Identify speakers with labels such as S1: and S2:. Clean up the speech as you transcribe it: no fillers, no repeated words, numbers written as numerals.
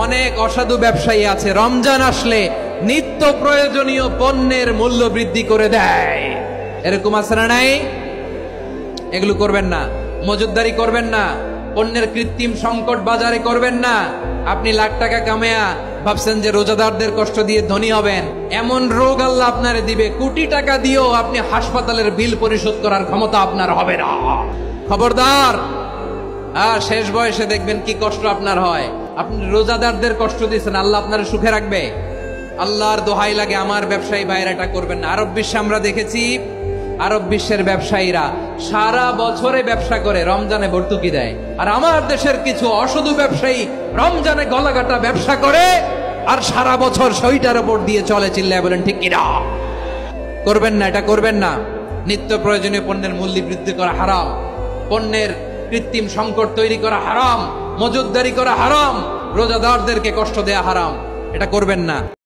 S1: অনেক অসাধু ব্যবসায়ী আছে রমজান আসলে নিত্য প্রয়োজনীয় পণ্যের মূল্য বৃদ্ধি করে দেয়। এরকম আছে না নাই? এগুলো করবেন না, মজুতদারি করবেন না, পণ্যের কৃত্রিম সংকট বাজারে করবেন না। আপনি লাখ টাকা কামায়া ভাবছেন যে রোজাদারদের কষ্ট দিয়ে ধনী হবেন, এমন রোগ আল্লাহ আপনারে দিবে, কোটি টাকা দিয়েও আপনি হাসপাতালের বিল পরিশোধ করার ক্ষমতা আপনার হবে না। খবরদার। শেষ বয়সে দেখবেন কি কষ্ট আপনার হয়। আপনি রোজাদারদের কষ্ট দিয়েছেন, আল্লাহ আপনার সুখে রাখবে? আল্লাহর দোহাই লাগে আমার ব্যবসায়ী ভাইরা এটা করবেন না। আরব বিশ্বে আমরা দেখেছি, আরব বিশ্বের ব্যবসায়ীরা সারা বছরে ব্যবসা করে, রমজানে ভর্তুকি দেয়। আর আমার দেশের কিছু অসাধু ব্যবসায়ী রমজানে গলাকাটা ব্যবসা করে আর সারা বছর সইটার উপর দিয়ে চলে। চিল্লায় বলেন ঠিক কিনা? করবেন না, এটা করবেন না। নিত্য প্রয়োজনীয় পণ্যের মূল্য বৃদ্ধি করা হারাম, পণ্যের কৃত্রিম সংকট তৈরি করা হারাম, মজুতদারি করা হারাম, রোজাদারদেরকে কষ্ট দেয়া হারাম। এটা করবেন না।